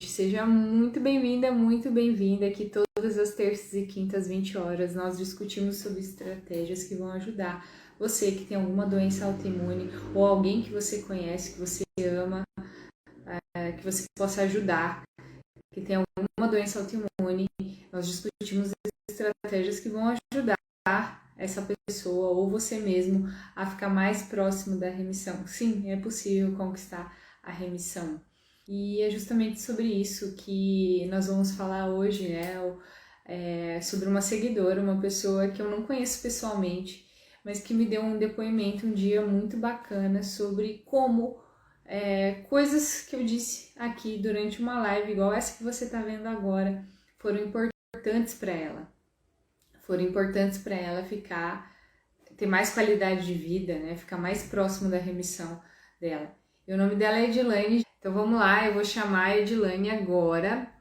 Seja muito bem-vinda. Aqui todas as terças e quintas, 20 horas, nós discutimos sobre estratégias que vão ajudar você que tem alguma doença autoimune ou alguém que você conhece, que você ama, que você possa ajudar, que tem alguma doença autoimune. Nós discutimos estratégias que vão ajudar essa pessoa ou você mesmo a ficar mais próximo da remissão. Sim, é possível conquistar a remissão. E é justamente sobre isso que nós vamos falar hoje, né? Sobre uma seguidora, uma pessoa que eu não conheço pessoalmente, mas que me deu um depoimento um dia muito bacana sobre como coisas que eu disse aqui durante uma live, igual essa que você está vendo agora, foram importantes para ela. Foram importantes para ela ter mais qualidade de vida, né? Ficar mais próximo da remissão dela. E o nome dela é Edilane. Então vamos lá, eu vou chamar a Edilane agora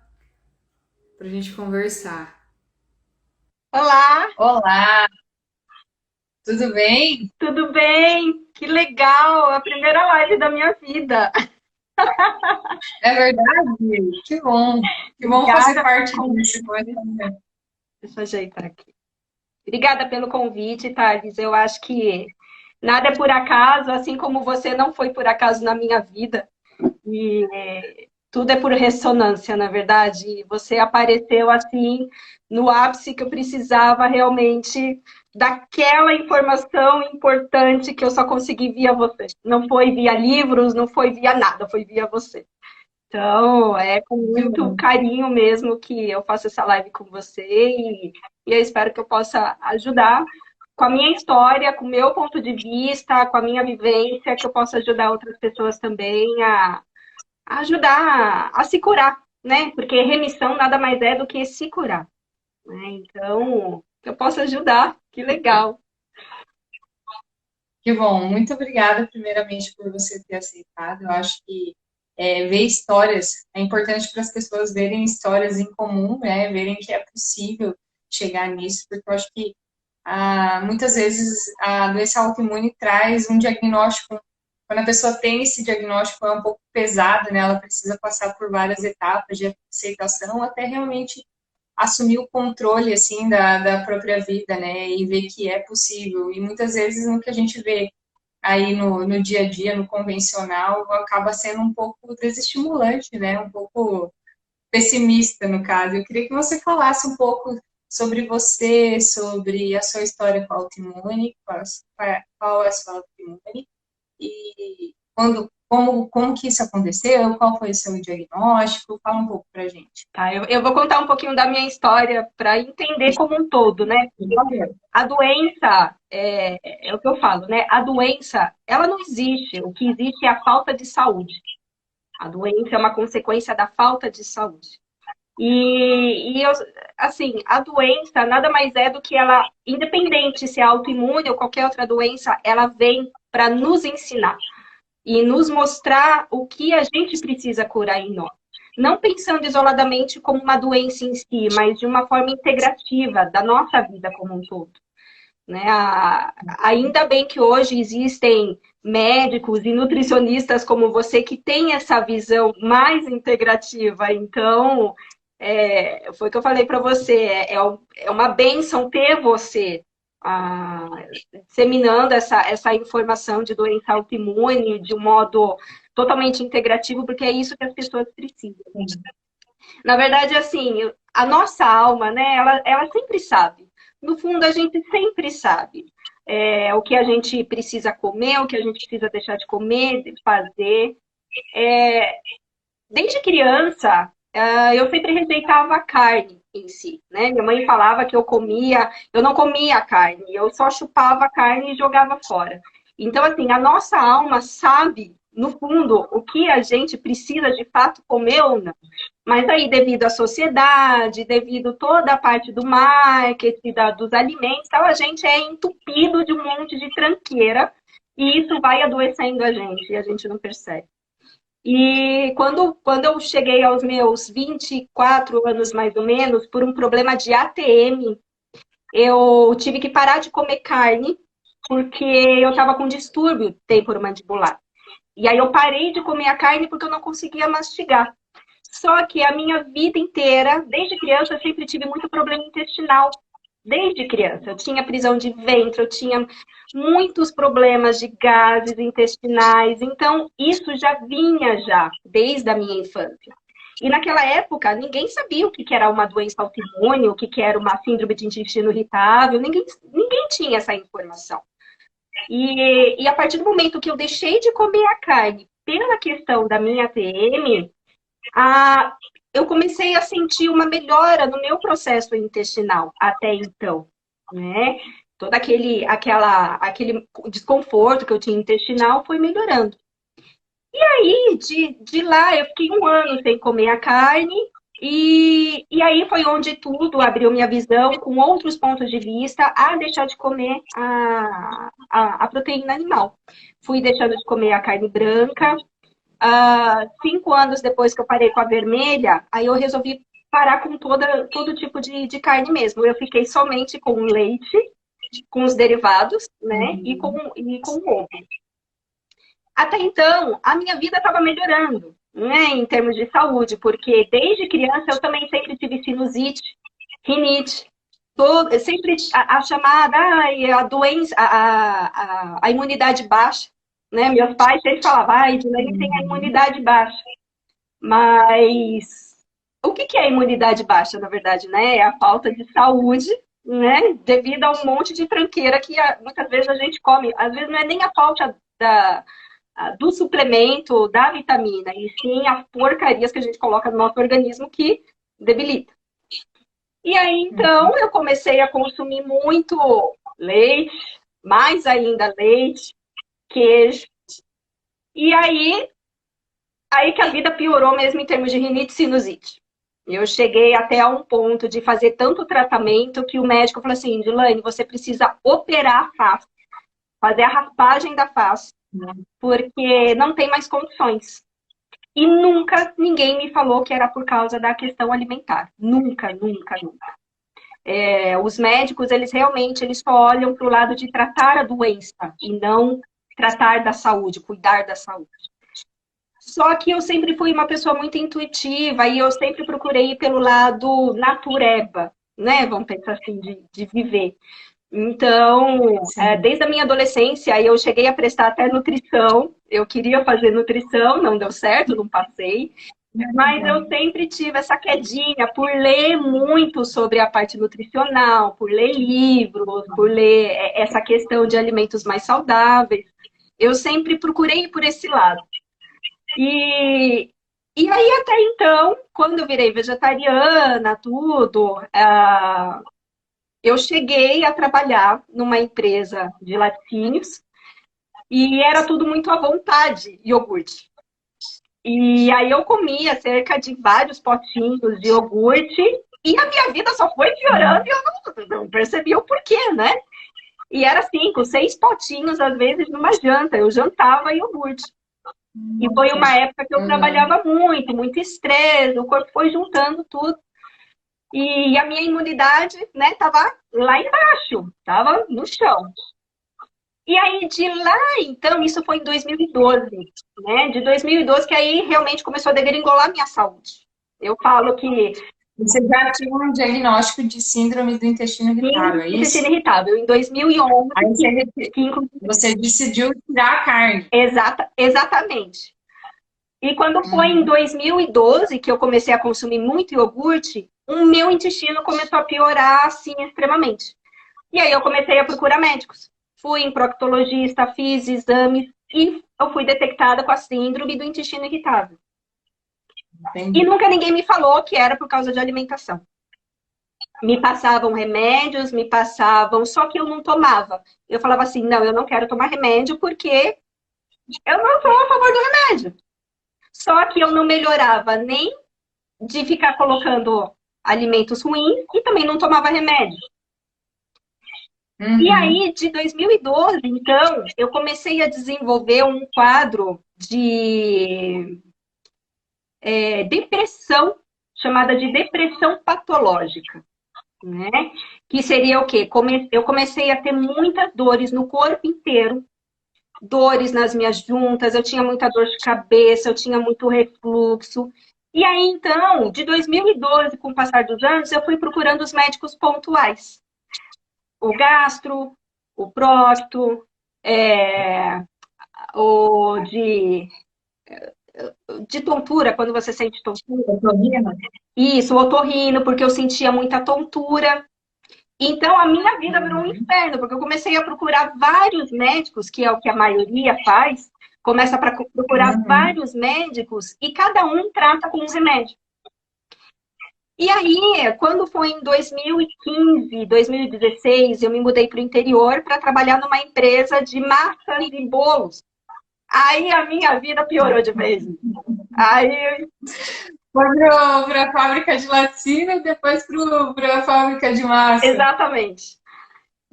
pra gente conversar. Olá, Olá, tudo bem? tudo bem? Que legal! A primeira live da minha vida. É verdade? Que bom. Que bom fazer Obrigada pelo parte disso com convite. essa. Deixa eu ajeitar aqui. Obrigada pelo convite, Thales. Eu acho que nada é por acaso, assim como você não foi por acaso na minha vida. E tudo é por ressonância, na verdade. E você apareceu assim no ápice que eu precisava realmente daquela informação importante que eu só consegui via você. Não foi via livros, não foi via nada, foi via você. Então, é com Que muito bom. carinho mesmo que eu faço essa live com você e eu espero que eu possa ajudar com a minha história, com o meu ponto de vista, com a minha vivência, que eu possa ajudar outras pessoas também a ajudar a se curar, né? Porque remissão nada mais é do que se curar, né? Então, eu posso ajudar, que legal. Que bom. Muito obrigada, primeiramente, por você ter aceitado. Eu acho que ver histórias é importante para as pessoas verem histórias em comum, né? Verem que é possível chegar nisso, porque eu acho que muitas vezes a doença autoimune traz um diagnóstico. Quando a pessoa tem esse diagnóstico, é um pouco pesado, né? Ela precisa passar por várias etapas de aceitação até realmente assumir o controle, assim, da própria vida, né? E ver que é possível. E muitas vezes no que a gente vê aí no dia a dia, no convencional, acaba sendo um pouco desestimulante, né? Um pouco pessimista, no caso. Eu queria que você falasse um pouco sobre você, sobre a sua história com a autoimune, qual é a sua autoimune, e como que isso aconteceu, qual foi o seu diagnóstico, fala um pouco pra gente. Tá, eu vou contar um pouquinho da minha história para entender como um todo, né? Por favor. A doença, é o que eu falo, né? A doença, ela não existe. O que existe é a falta de saúde. A doença é uma consequência da falta de saúde. Assim, a doença nada mais é do que ela, independente se é autoimune ou qualquer outra doença, ela vem para nos ensinar e nos mostrar o que a gente precisa curar em nós. Não pensando isoladamente como uma doença em si, mas de uma forma integrativa da nossa vida como um todo. Né? Ainda bem que hoje existem médicos e nutricionistas como você que têm essa visão mais integrativa. Então, foi o que eu falei para você, é uma bênção ter você ah, disseminando essa informação de doença autoimune de um modo totalmente integrativo, porque é isso que as pessoas precisam. Na verdade, assim, a nossa alma, né, ela sempre sabe. No fundo, a gente sempre sabe o que a gente precisa comer, o que a gente precisa deixar de comer, de fazer. Desde criança, eu sempre rejeitava a carne em si, né? Minha mãe falava que eu não comia carne, eu só chupava a carne e jogava fora. Então, assim, a nossa alma sabe, no fundo, o que a gente precisa de fato comer ou não. Mas aí, devido à sociedade, devido toda a parte do marketing, dos alimentos, tal, a gente é entupido de um monte de tranqueira e isso vai adoecendo a gente e a gente não percebe. E quando eu cheguei aos meus 24 anos, mais ou menos, por um problema de ATM, eu tive que parar de comer carne, porque eu estava com distúrbio temporomandibular. E aí eu parei de comer a carne porque eu não conseguia mastigar. Só que a minha vida inteira, desde criança, eu sempre tive muito problema intestinal. Desde criança. Eu tinha prisão de ventre, eu tinha muitos problemas de gases intestinais. Então, isso já vinha já, desde a minha infância. E naquela época, ninguém sabia o que era uma doença autoimune, o que era uma síndrome de intestino irritável, ninguém tinha essa informação. E a partir do momento que eu deixei de comer a carne pela questão da minha TM, eu comecei a sentir uma melhora no meu processo intestinal até então, né? Todo aquele desconforto que eu tinha intestinal foi melhorando. E aí, de lá, eu fiquei um ano sem comer a carne, e aí foi onde tudo abriu minha visão com outros pontos de vista a deixar de comer a proteína animal. Fui deixando de comer a carne branca. 5 anos depois que eu parei com a vermelha, aí eu resolvi parar com todo tipo de carne mesmo. Eu fiquei somente com leite, com os derivados, né? E com ovo. Até então, a minha vida estava melhorando, né? Em termos de saúde, porque desde criança eu também sempre tive sinusite, rinite, sempre a chamada, a doença, a imunidade baixa. Né? Meus pais sempre falavam, Edilene tem a imunidade baixa. Mas o que é a imunidade baixa, na verdade? Né? É a falta de saúde, né? Devido a um monte de tranqueira que muitas vezes a gente come. Às vezes não é nem a falta do suplemento, da vitamina, e sim as porcarias que a gente coloca no nosso organismo que debilita. E aí, então, eu comecei a consumir muito leite, mais ainda leite, queijo. E aí que a vida piorou mesmo em termos de rinite e sinusite. Eu cheguei até a um ponto de fazer tanto tratamento que o médico falou assim, Edilene, você precisa operar a face, fazer a raspagem da face, porque não tem mais condições. E nunca ninguém me falou que era por causa da questão alimentar. Nunca, nunca, nunca. Os médicos, eles só olham para o lado de tratar a doença e não tratar da saúde, cuidar da saúde. Só que eu sempre fui uma pessoa muito intuitiva e eu sempre procurei ir pelo lado natureba, né? Vamos pensar assim, de viver. Então, desde a minha adolescência, eu cheguei a prestar até nutrição. Eu queria fazer nutrição, não deu certo, não passei. Mas eu sempre tive essa quedinha por ler muito sobre a parte nutricional, por ler livros, por ler essa questão de alimentos mais saudáveis. Eu sempre procurei ir por esse lado. E aí, até então, quando eu virei vegetariana, tudo, eu cheguei a trabalhar numa empresa de laticínios e era tudo muito à vontade, iogurte. E aí eu comia cerca de vários potinhos de iogurte e a minha vida só foi piorando e eu não percebi o porquê, né? E era 5, 6 potinhos, às vezes, numa janta. Eu jantava iogurte. E foi uma época que eu trabalhava muito estresse, o corpo foi juntando tudo. E a minha imunidade, né, tava lá embaixo, tava no chão. E aí, de lá, então, isso foi em 2012, né? De 2012 que aí realmente começou a degringolar a minha saúde. Eu falo que... Você já tinha um diagnóstico de síndrome do intestino irritável, é isso? Intestino irritável, em 2011. Aí você decidiu tirar a carne. Exatamente. E quando foi em 2012 que eu comecei a consumir muito iogurte, o meu intestino começou a piorar, assim, extremamente. E aí eu comecei a procurar médicos. Fui em proctologista, fiz exames e eu fui detectada com a síndrome do intestino irritável. Entendi. E nunca ninguém me falou que era por causa de alimentação. Me passavam remédios, só que eu não tomava. Eu falava assim, não, eu não quero tomar remédio porque eu não sou a favor do remédio. Só que eu não melhorava nem de ficar colocando alimentos ruins e também não tomava remédio. E aí, de 2012, então, eu comecei a desenvolver um quadro de depressão, chamada de depressão patológica, né? Que seria o quê? Eu comecei a ter muitas dores no corpo inteiro, dores nas minhas juntas, eu tinha muita dor de cabeça, eu tinha muito refluxo, E aí, então, de 2012, com o passar dos anos, eu fui procurando os médicos pontuais. O gastro, o prócto, é, o de tontura, quando você sente tontura. Otorrino? Isso, o otorrino, porque eu sentia muita tontura. Então, a minha vida virou um Uhum. inferno, porque eu comecei a procurar vários médicos, que é o que a maioria faz, começa a procurar Uhum. vários médicos e cada um trata com um remédio. E aí, quando foi em 2015, 2016, eu me mudei para o interior para trabalhar numa empresa de massas e bolos. Aí a minha vida piorou de vez. Aí, Foi para a fábrica de laticínio e depois para a fábrica de massa. exatamente.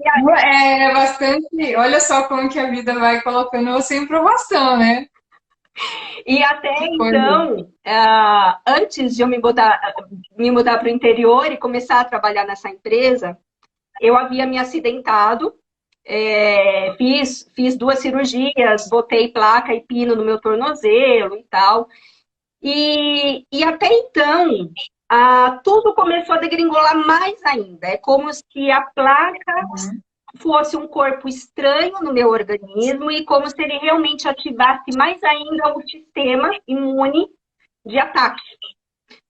É bastante. Olha só como que a vida vai colocando você em provação, né? E até Que coisa. então, antes de eu me mudar para o interior e começar a trabalhar nessa empresa, eu havia me acidentado, fiz 2 cirurgias, botei placa e pino no meu tornozelo e tal. E até então, tudo começou a degringolar mais ainda. É como se a placa Uhum. fosse um corpo estranho no meu organismo e como se ele realmente ativasse mais ainda o sistema imune de ataque.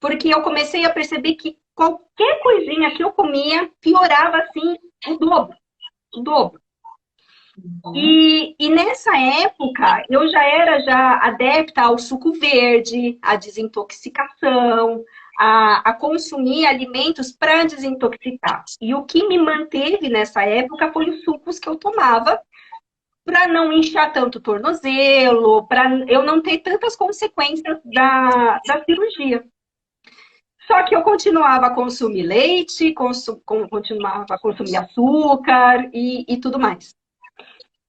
Porque eu comecei a perceber que qualquer coisinha que eu comia piorava assim o dobro, o dobro. Uhum. E nessa época eu já era adepta ao suco verde, à desintoxicação, a consumir alimentos para desintoxicar. E o que me manteve nessa época foi os sucos que eu tomava para não inchar tanto o tornozelo, para eu não ter tantas consequências da cirurgia. Só que eu continuava a consumir leite, continuava a consumir açúcar e tudo mais.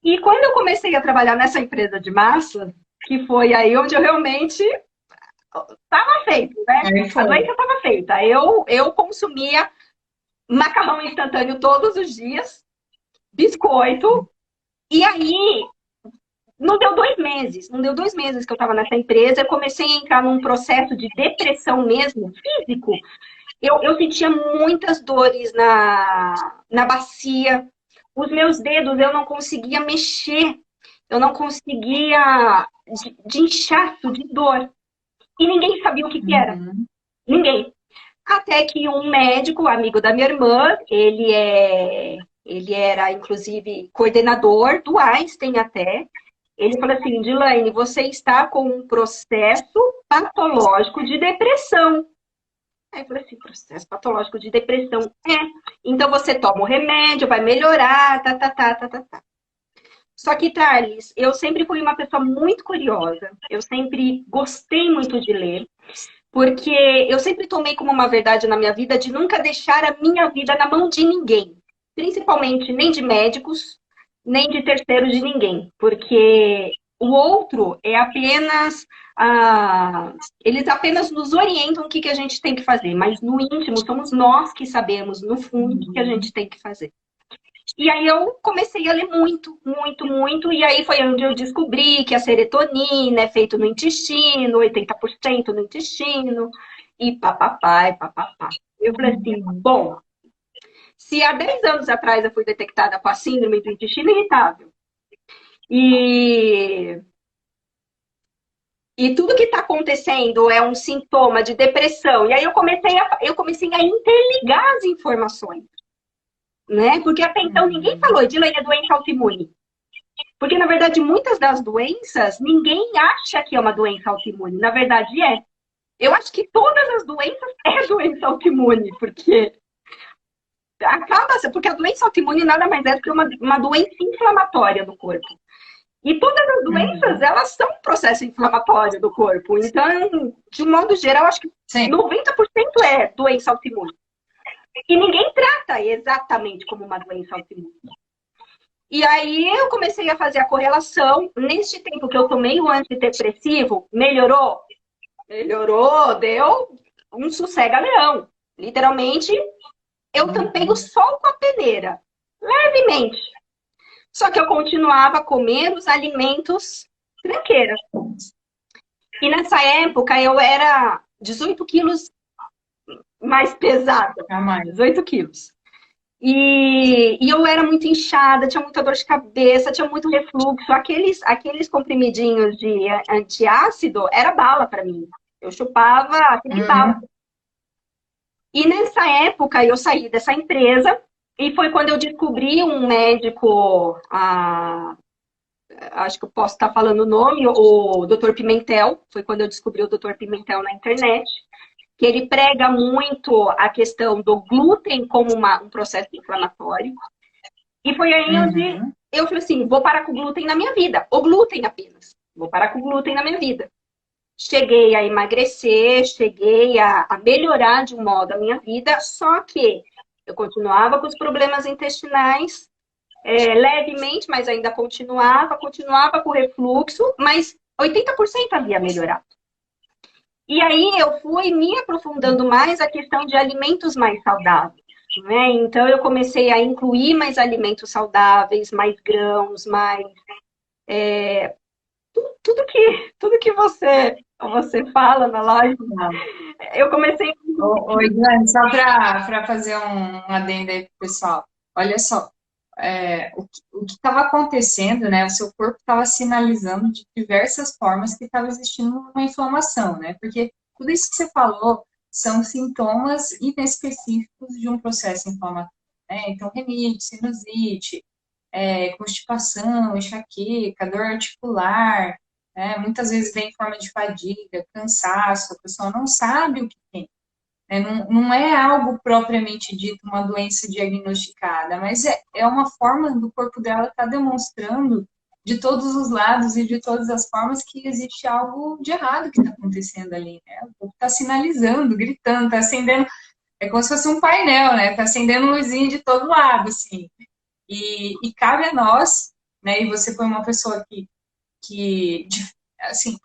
E quando eu comecei a trabalhar nessa empresa de massa, que foi aí onde eu realmente estava feito, né? Aí A foi. doença estava feita. Eu consumia macarrão instantâneo todos os dias, biscoito, e aí não deu 2 meses, não deu 2 meses que eu estava nessa empresa, eu comecei a entrar num processo de depressão mesmo, físico. Eu sentia muitas dores na bacia, os meus dedos eu não conseguia mexer, eu não conseguia de inchaço, de dor. E ninguém sabia o que era. Uhum. Ninguém. Até que um médico, amigo da minha irmã, ele era, inclusive, coordenador do Einstein até. Ele falou assim, Dilaine, você está com um processo patológico de depressão. Aí eu falei assim, processo patológico de depressão. Então você toma o remédio, vai melhorar, tá, tá, tá, tá, tá, tá. Só que, Thales, eu sempre fui uma pessoa muito curiosa. Eu sempre gostei muito de ler. Porque eu sempre tomei como uma verdade na minha vida de nunca deixar a minha vida na mão de ninguém. Principalmente nem de médicos, nem de terceiros de ninguém. Porque o outro é apenas. Eles apenas nos orientam o que a gente tem que fazer, mas no íntimo somos nós que sabemos, no fundo, o que a Uhum. gente tem que fazer. E aí eu comecei a ler muito, muito, muito, e aí foi onde eu descobri que a serotonina é feita no intestino, 80% no intestino, e papapá, e papapá. Eu falei assim, bom, se há 10 anos atrás eu fui detectada com a síndrome do intestino irritável, e, e tudo que está acontecendo é um sintoma de depressão, e aí eu comecei a interligar as informações, né? Porque até então ninguém Uhum. falou, Edilene, é doença autoimune. Porque, na verdade, muitas das doenças, ninguém acha que é uma doença autoimune. Na verdade, é. Eu acho que todas as doenças é doença autoimune, porque a doença autoimune nada mais é do que uma doença inflamatória do corpo. E todas as doenças, Uhum. elas são um processo inflamatório do corpo. Então, de um modo geral, acho que Sim. 90% é doença autoimune. E ninguém trata exatamente como uma doença autoimune. E aí eu comecei a fazer a correlação. Neste tempo que eu tomei o antidepressivo, melhorou? Melhorou, deu um sossega-leão. Literalmente, eu tampei o Uhum. sol com a peneira, levemente. Só que eu continuava a comer os alimentos tranqueiras. E nessa época eu era 18 quilos mais pesada. A mais. 18 quilos. E eu era muito inchada, tinha muita dor de cabeça, tinha muito refluxo. Aqueles comprimidinhos de antiácido era bala para mim. Eu chupava aquele bala. E nessa época eu saí dessa empresa e foi quando eu descobri um médico, acho que eu posso estar falando o nome, o Dr. Pimentel. Foi quando eu descobri o Dr. Pimentel na internet, que ele prega muito a questão do glúten como um processo inflamatório. E foi aí onde eu falei assim, vou parar com o glúten na minha vida. O glúten apenas. Vou parar com o glúten na minha vida. Cheguei a emagrecer, cheguei a melhorar de um modo a minha vida, só que eu continuava com os problemas intestinais, levemente, mas ainda continuava com refluxo, mas 80% havia melhorado. E aí eu fui me aprofundando mais a questão de alimentos mais saudáveis, né? Então eu comecei a incluir mais alimentos saudáveis, mais grãos, mais tudo que você fala na live. Eu comecei. Oi, Dani, só para fazer um adendo aí pro pessoal. Olha só, o que estava acontecendo, né? O seu corpo estava sinalizando de diversas formas que estava existindo uma inflamação, né? Porque tudo isso que você falou são sintomas inespecíficos de um processo inflamatório, né? Então, rinite, sinusite, constipação, enxaqueca, dor articular, né? Muitas vezes vem em forma de fadiga, cansaço, a pessoa não sabe o que tem. Não é algo propriamente dito, uma doença diagnosticada, mas é uma forma do corpo dela estar demonstrando de todos os lados e de todas as formas que existe algo de errado que está acontecendo ali, né? O corpo está sinalizando, gritando, está acendendo, é como se fosse um painel, né? Está acendendo luzinha de todo lado, assim. E cabe a nós, né? E você foi uma pessoa que assim,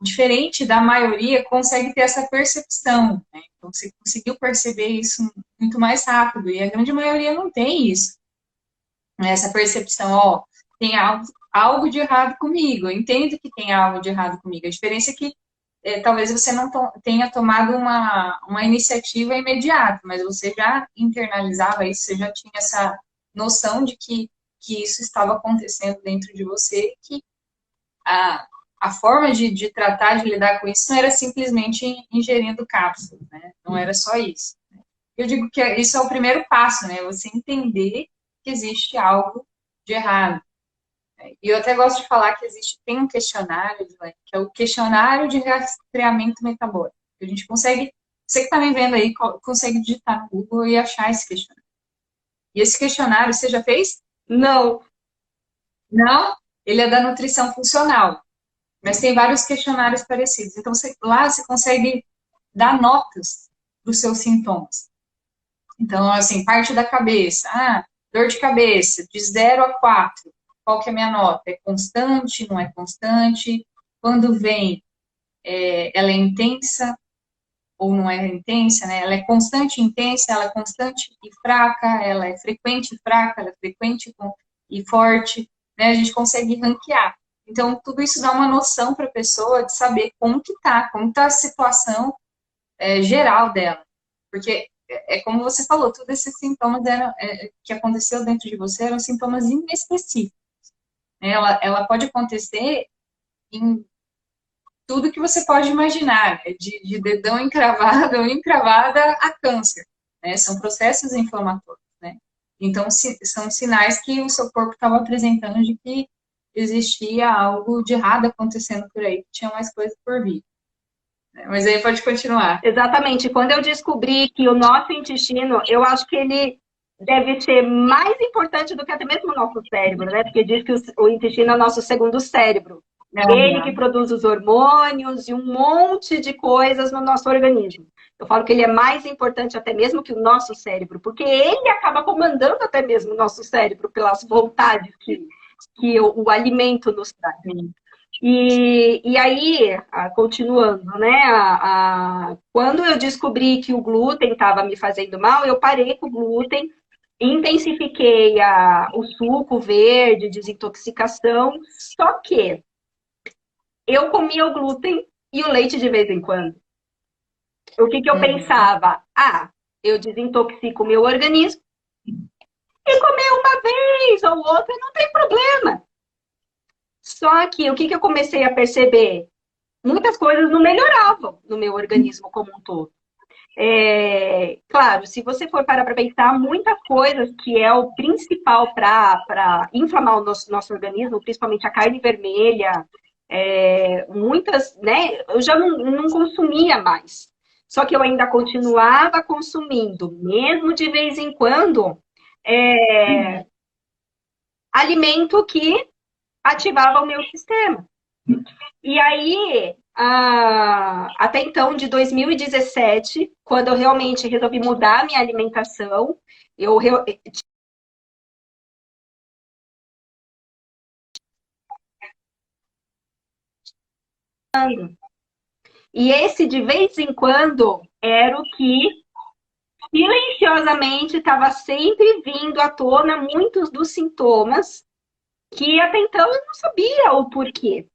diferente da maioria, consegue ter essa percepção, né? Então, você conseguiu perceber isso muito mais rápido, e a grande maioria não tem isso, né? Essa percepção, ó, tem algo de errado comigo, eu entendo que tem algo de errado comigo, a diferença é que talvez você não tenha tomado uma iniciativa imediata, mas você já internalizava isso, você já tinha essa noção de que isso estava acontecendo dentro de você, que a forma de tratar, de lidar com isso, não era simplesmente ingerindo cápsulas, né? Não era só isso. Eu digo que isso é o primeiro passo, né? Você entender que existe algo de errado. E eu até gosto de falar que tem um questionário, que é o questionário de rastreamento metabólico. A gente consegue, você que está me vendo aí, consegue digitar no Google e achar esse questionário. E esse questionário, você já fez? Não. Não? Ele é da nutrição funcional. Mas tem vários questionários parecidos. Então, lá você consegue dar notas para os seus sintomas. Então, assim, parte da cabeça. Dor de cabeça, de 0 a 4. Qual que é a minha nota? É constante, não é constante? Quando vem, ela é intensa ou não é intensa, né? Ela é constante e intensa, ela é constante e fraca, ela é frequente e fraca, ela é frequente e forte, né? A gente consegue ranquear. Então, tudo isso dá uma noção para a pessoa de saber como está a situação geral dela. Porque, como você falou, todos esses sintomas que aconteceu dentro de você eram sintomas inespecíficos. Ela pode acontecer em tudo que você pode imaginar, de dedão encravado ou encravada a câncer, né? São processos inflamatórios, né? Então, são sinais que o seu corpo estava apresentando de que existia algo de errado acontecendo por aí, que tinha mais coisa por vir. Mas aí pode continuar. Exatamente. Quando eu descobri que o nosso intestino, eu acho que ele deve ser mais importante do que até mesmo o nosso cérebro, né? Porque diz que o intestino é o nosso segundo cérebro. Ele que produz os hormônios e um monte de coisas no nosso organismo. Eu falo que ele é mais importante até mesmo que o nosso cérebro, porque ele acaba comandando até mesmo o nosso cérebro pelas vontades que o alimento nos traz. E aí, continuando, né? Quando eu descobri que o glúten estava me fazendo mal, eu parei com o glúten, intensifiquei o suco verde, desintoxicação, só que eu comia o glúten e o leite de vez em quando. O que eu pensava? Ah, eu desintoxico o meu organismo e comer uma vez ou outra não tem problema. Só que o que eu comecei a perceber? Muitas coisas não melhoravam no meu organismo como um todo. Claro, se você for parar para pensar, muitas coisas que é o principal para inflamar o nosso organismo, principalmente a carne vermelha, muitas, né? Eu já não consumia mais. Só que eu ainda continuava consumindo, mesmo de vez em quando, alimento que ativava o meu sistema. E aí, até então, de 2017, quando eu realmente resolvi mudar a minha alimentação, eu e esse de vez em quando era o que silenciosamente estava sempre vindo à tona muitos dos sintomas que até então eu não sabia o porquê.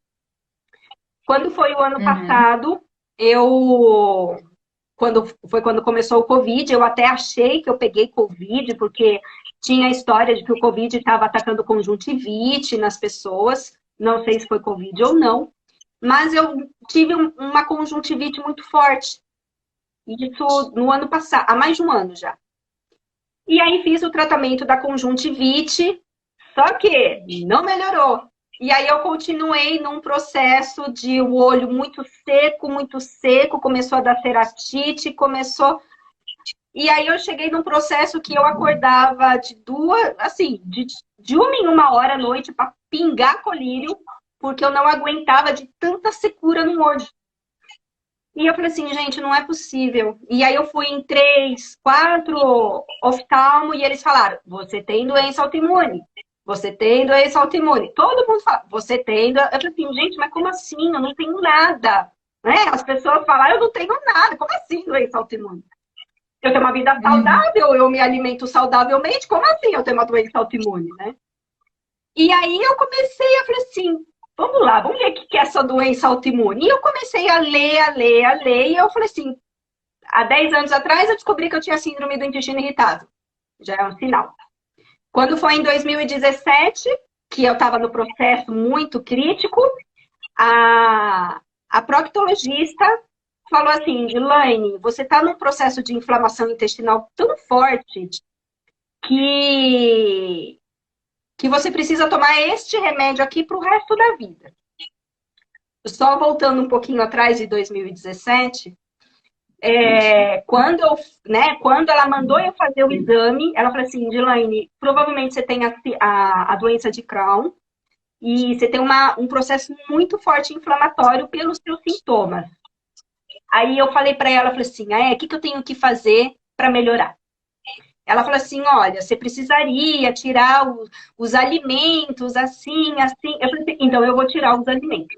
Quando foi o ano passado, quando começou o Covid, eu até achei que eu peguei Covid, porque tinha a história de que o Covid estava atacando conjuntivite nas pessoas. Não sei se foi Covid ou não, mas eu tive uma conjuntivite muito forte. Isso no ano passado, há mais de um ano já. E aí fiz o tratamento da conjuntivite, só que não melhorou. E aí eu continuei num processo de o olho muito seco, começou a dar ceratite, começou. E aí eu cheguei num processo que eu acordava de duas, assim, de uma em uma hora à noite para pingar colírio, porque eu não aguentava de tanta secura no olho. E eu falei assim, gente, não é possível. E aí eu fui em 3, 4 oftalmo e eles falaram, você tem doença autoimune. Você tem doença autoimune. Todo mundo fala, você tem. Eu falei assim, gente, mas como assim? Eu não tenho nada. Né? As pessoas falam, eu não tenho nada. Como assim doença autoimune? Eu tenho uma vida saudável, eu me alimento saudavelmente. Como assim eu tenho uma doença autoimune, né? E aí eu comecei a falar assim, vamos lá, vamos ver o que é essa doença autoimune. E eu comecei a ler, e eu falei assim, há 10 anos atrás eu descobri que eu tinha síndrome do intestino irritável. Já é um sinal. Quando foi em 2017, que eu estava no processo muito crítico, a proctologista falou assim, Elaine, você está num processo de inflamação intestinal tão forte que você precisa tomar este remédio aqui para o resto da vida. Só voltando um pouquinho atrás de 2017, quando ela mandou eu fazer o exame, ela falou assim, Elaine, provavelmente você tem a doença de Crohn e você tem um processo muito forte inflamatório pelos seus sintomas. Aí eu falei para ela, falei assim, o que eu tenho que fazer para melhorar? Ela falou assim, olha, você precisaria tirar os alimentos assim, assim. Eu falei assim, então eu vou tirar os alimentos.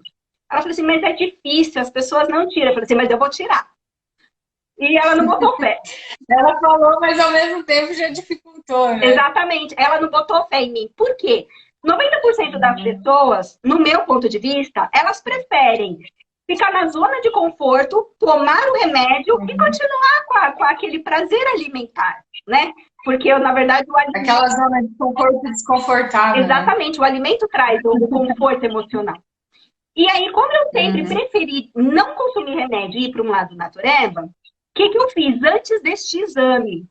Ela falou assim, mas é difícil, as pessoas não tiram. Eu falei assim, mas eu vou tirar. E ela não botou fé. Ela falou, mas ao mesmo tempo já dificultou, né? Exatamente, ela não botou fé em mim. Por quê? 90% das pessoas, no meu ponto de vista, elas preferem ficar na zona de conforto, tomar o remédio e continuar com aquele prazer alimentar, né? Porque, na verdade, o alimento... Aquela zona de conforto desconfortável. Exatamente, né? O alimento traz o conforto emocional. E aí, como eu sempre preferi não consumir remédio e ir para um lado natureba, o que eu fiz antes deste exame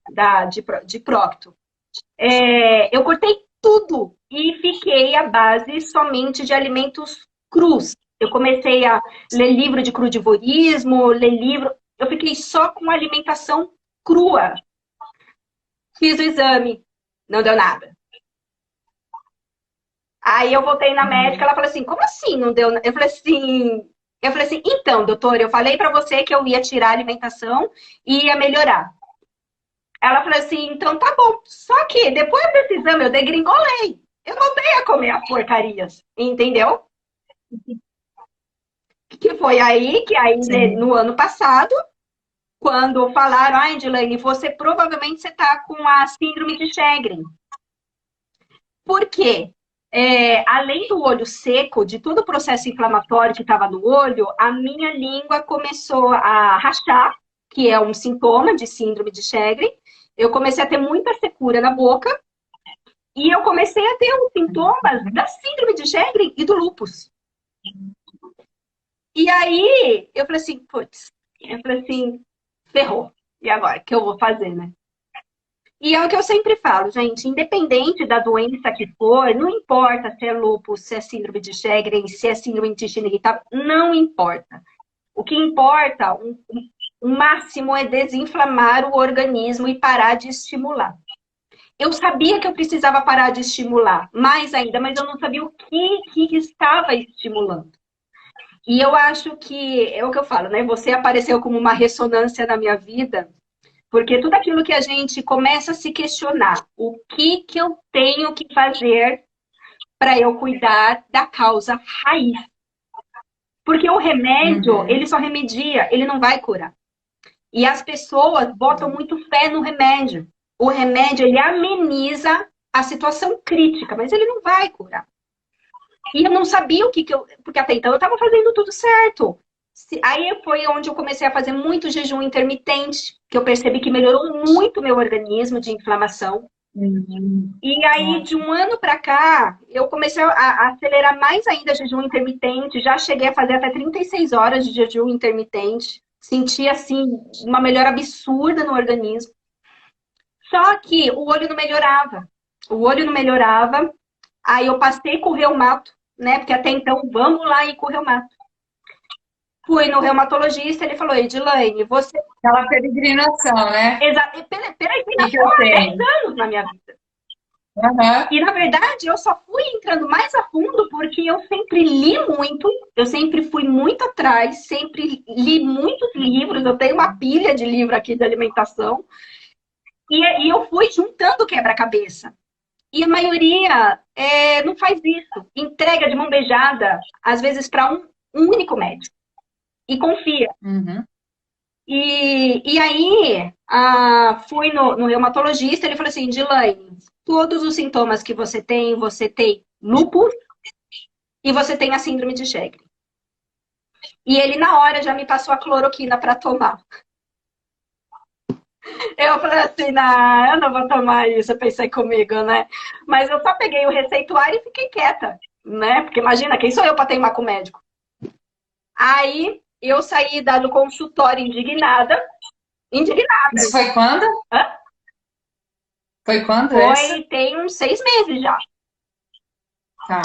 de procto? Eu cortei tudo e fiquei à base somente de alimentos crus. Eu comecei a ler livro de crudivorismo, eu fiquei só com alimentação crua. Fiz o exame, não deu nada. Aí eu voltei na médica, ela falou assim, como assim não deu nada? Eu falei assim, então, doutora, eu falei para você que eu ia tirar a alimentação e ia melhorar. Ela falou assim, então tá bom. Só que depois desse exame eu degringolei. Eu voltei a comer as porcarias, entendeu? Que foi aí que no ano passado, quando falaram, Edilene, você provavelmente está com a síndrome de Sjögren. Por quê? Além do olho seco, de todo o processo inflamatório que estava no olho, a minha língua começou a rachar que é um sintoma de síndrome de Sjögren. Eu comecei a ter muita secura na boca e eu comecei a ter os sintomas da síndrome de Sjögren e do lúpus. E aí, eu falei assim, putz, ferrou. E agora, o que eu vou fazer, né? E é o que eu sempre falo, gente, independente da doença que for, não importa se é lúpus, se é síndrome de Sjögren, se é síndrome de intestino irritável, não importa. O que importa, o máximo, é desinflamar o organismo e parar de estimular. Eu sabia que eu precisava parar de estimular, mais ainda, mas eu não sabia o que estava estimulando. E eu acho que, é o que eu falo, né? Você apareceu como uma ressonância na minha vida, porque tudo aquilo que a gente começa a se questionar, o que eu tenho que fazer para eu cuidar da causa raiz? Porque o remédio, ele só remedia, ele não vai curar. E as pessoas botam muito fé no remédio. O remédio, ele ameniza a situação crítica, mas ele não vai curar. E eu não sabia o que eu... Porque até então eu estava fazendo tudo certo. Aí foi onde eu comecei a fazer muito jejum intermitente, que eu percebi que melhorou muito meu organismo de inflamação. E aí, de um ano para cá, eu comecei a acelerar mais ainda jejum intermitente. Já cheguei a fazer até 36 horas de jejum intermitente. Senti, assim, uma melhora absurda no organismo. Só que o olho não melhorava. O olho não melhorava. Aí eu passei com o reumato, né? Porque até então, vamos lá ir com o reumato. Fui no reumatologista, ele falou, Edilane, você... Aquela peregrinação, né? Exato. Peregrinação há 10 anos na minha vida. E, na verdade, eu só fui entrando mais a fundo porque eu sempre li muito, eu sempre fui muito atrás, sempre li muitos livros, eu tenho uma pilha de livros aqui de alimentação, e eu fui juntando quebra-cabeça. E a maioria não faz isso, entrega de mão beijada, às vezes para um único médico, e confia. E aí, fui no reumatologista, ele falou assim, Edilane, todos os sintomas que você tem lúpus e você tem a síndrome de Sjögren. E ele, na hora, já me passou a cloroquina para tomar. Eu falei assim, não, eu não vou tomar isso, eu pensei comigo, né? Mas eu só peguei o receituário e fiquei quieta, né? Porque imagina, quem sou eu para teimar com o médico? Aí, eu saí do consultório indignada. Isso foi quando? Hã? Foi quando Foi, tem uns 6 meses já. Tá.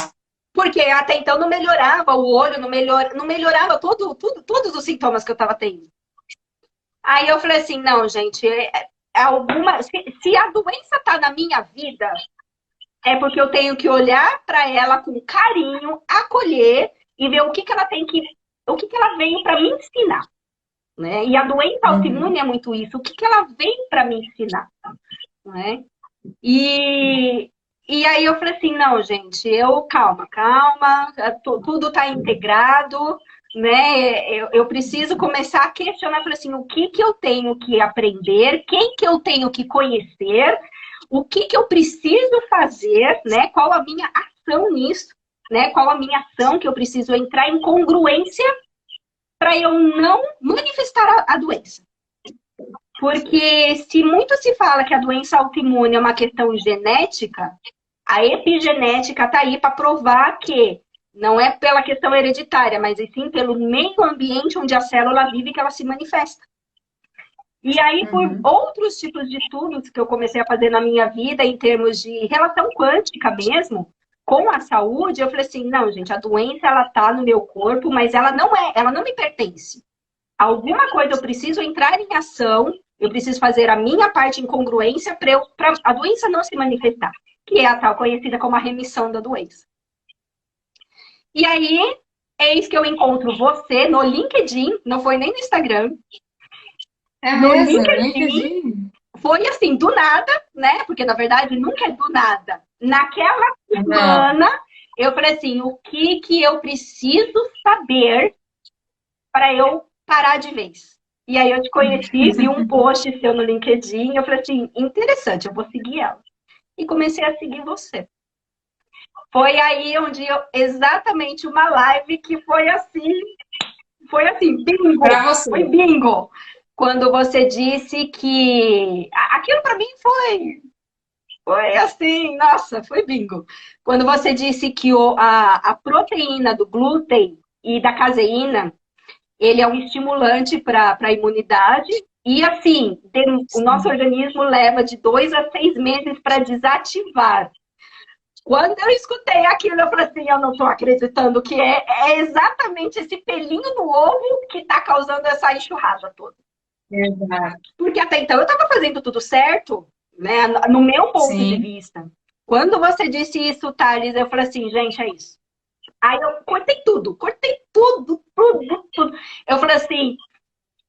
Porque até então não melhorava o olho, não melhorava todos os sintomas que eu tava tendo. Aí eu falei assim, não, gente, se a doença tá na minha vida, é porque eu tenho que olhar para ela com carinho, acolher e ver o que ela veio para me ensinar. Né? E a doença autoimune é muito isso. O que ela vem para me ensinar? Né? E aí eu falei assim, não, gente, calma, tudo está integrado, né? Eu preciso começar a questionar, falei assim, o que eu tenho que aprender, quem que eu tenho que conhecer, o que eu preciso fazer, né? Qual a minha ação nisso, né? Qual a minha ação que eu preciso entrar em congruência para eu não manifestar a doença. Porque se muito se fala que a doença autoimune é uma questão genética, a epigenética está aí para provar que não é pela questão hereditária, mas sim pelo meio ambiente onde a célula vive que ela se manifesta. E aí, por outros tipos de estudos que eu comecei a fazer na minha vida, em termos de relação quântica mesmo, com a saúde, eu falei assim, não, gente, a doença, ela tá no meu corpo, mas ela não me pertence. Alguma coisa eu preciso entrar em ação, eu preciso fazer a minha parte em congruência para a doença não se manifestar, que é a tal conhecida como a remissão da doença. E aí, eis que eu encontro você no LinkedIn, não foi nem no Instagram. No LinkedIn. Foi assim, do nada, né? Porque, na verdade, nunca é do nada. Naquela semana, eu falei assim, o que eu preciso saber para eu parar de vez? E aí eu te conheci, vi um post seu no LinkedIn, eu falei assim, interessante, eu vou seguir ela. E comecei a seguir você. Foi aí onde exatamente uma live que foi assim, bingo. Para você. Foi bingo. quando você disse que... Aquilo para mim foi assim, nossa, foi bingo. Quando você disse que a proteína do glúten e da caseína, ele é um estimulante para a imunidade. E assim, o nosso organismo leva de 2 a 6 meses para desativar. Quando eu escutei aquilo, eu falei assim, eu não estou acreditando que é exatamente esse pelinho no ovo que está causando essa enxurrada toda. Exato. Porque até então eu estava fazendo tudo certo, né? No meu ponto de Sim. vista. Quando você disse isso, Thales, eu falei assim, gente, é isso. Aí eu cortei tudo, tudo. Eu falei assim,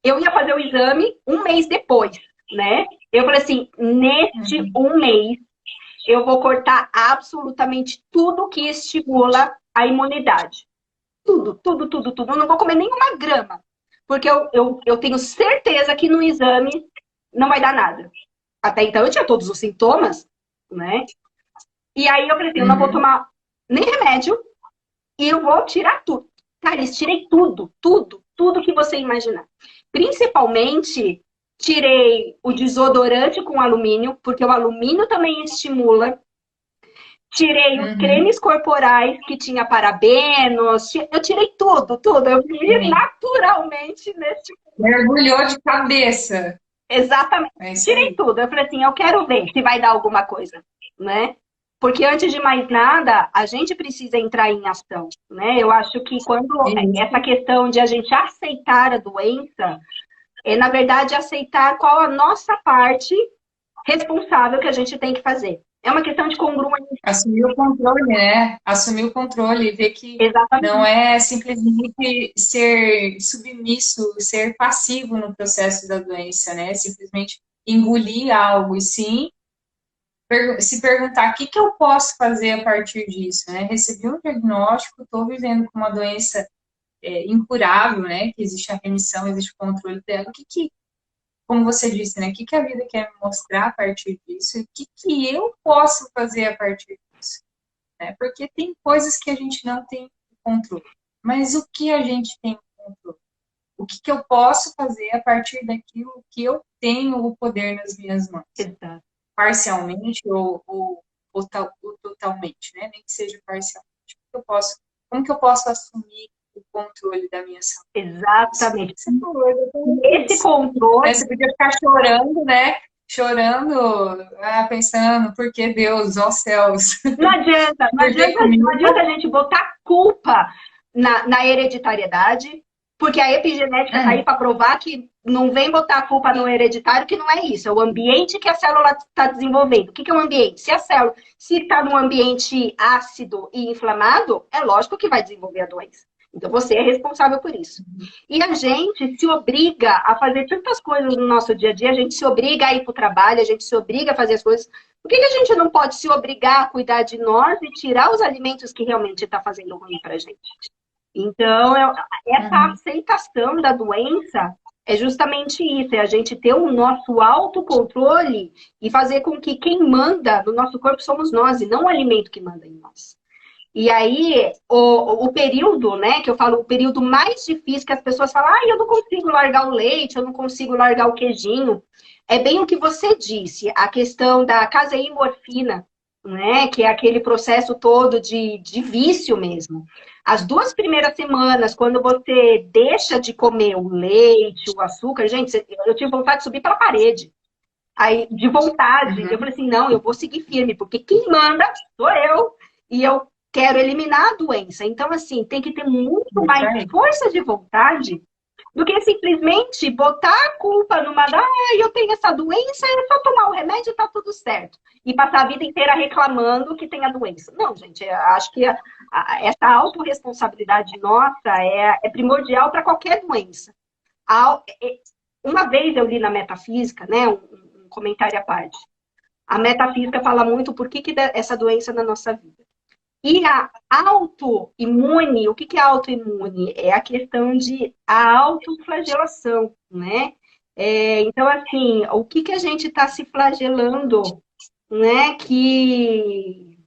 eu ia fazer o exame um mês depois, né? Eu falei assim, neste um mês, eu vou cortar absolutamente tudo que estimula a imunidade. Tudo. Eu não vou comer nenhuma grama. Porque eu tenho certeza que no exame não vai dar nada. Até então eu tinha todos os sintomas, né? E aí eu falei assim, eu não vou tomar nem remédio e eu vou tirar tudo. Cara, eles tirei tudo que você imaginar. Principalmente, tirei o desodorante com alumínio, porque o alumínio também estimula. Tirei os cremes corporais que tinha parabenos. Eu tirei tudo. Eu vi naturalmente nesse... Mergulhou de cabeça. Exatamente. Tirei tudo. Eu falei assim, eu quero ver se vai dar alguma coisa, né? Porque antes de mais nada, a gente precisa entrar em ação, né? Eu acho que quando essa questão de a gente aceitar a doença, é na verdade aceitar qual a nossa parte responsável que a gente tem que fazer. É uma questão de congruência. Assumir o controle, né? Assumir o controle, ver que Exatamente. não é simplesmente ser submisso, ser passivo no processo da doença, né? Simplesmente engolir algo, e sim se perguntar o que eu posso fazer a partir disso, né? Recebi um diagnóstico, estou vivendo com uma doença incurável, né? Que existe a remissão, existe o controle dela. Como você disse, né? O que a vida quer me mostrar a partir disso? E o que eu posso fazer a partir disso? Né? Porque tem coisas que a gente não tem controle. Mas o que a gente tem controle? O que eu posso fazer a partir daquilo que eu tenho o poder nas minhas mãos? Exato. Parcialmente ou totalmente, né? Nem que seja parcialmente. Como que eu posso assumir o controle da minha saúde? Exatamente. Esse controle. Você podia ficar chorando, né? Chorando, pensando, por que Deus, ó céus? Não adianta a gente botar culpa na hereditariedade, porque a epigenética está aí para provar que não vem botar a culpa no hereditário, que não é isso. É o ambiente que a célula está desenvolvendo. O que é o ambiente? Se a célula está num ambiente ácido e inflamado, é lógico que vai desenvolver a doença. Então, você é responsável por isso. E a gente se obriga a fazer tantas coisas no nosso dia a dia, a gente se obriga a ir para o trabalho, a gente se obriga a fazer as coisas. Por que a gente não pode se obrigar a cuidar de nós e tirar os alimentos que realmente estão fazendo ruim para a gente? Então, essa aceitação da doença é justamente isso, é a gente ter o nosso autocontrole e fazer com que quem manda no nosso corpo somos nós, e não o alimento que manda em nós. E aí, o período, né, que eu falo, o período mais difícil que as pessoas falam, eu não consigo largar o leite, eu não consigo largar o queijinho, é bem o que você disse, a questão da caseína-morfina, né, que é aquele processo todo de vício mesmo. As 2 primeiras semanas, quando você deixa de comer o leite, o açúcar, gente, eu tive vontade de subir pela parede. Aí, de vontade, eu falei assim, não, eu vou seguir firme, porque quem manda sou eu, e eu quero eliminar a doença. Então, assim, tem que ter muito mais força de vontade do que simplesmente botar a culpa numa... eu tenho essa doença, é só tomar o remédio e tá tudo certo. E passar a vida inteira reclamando que tem a doença. Não, gente, eu acho que essa autorresponsabilidade nossa é primordial para qualquer doença. Uma vez eu li na Metafísica, né, um comentário à parte. A Metafísica fala muito por que essa doença na nossa vida. E a autoimune, o que é autoimune? É a questão de a autoflagelação, né? Então, assim, o que a gente está se flagelando, né? Que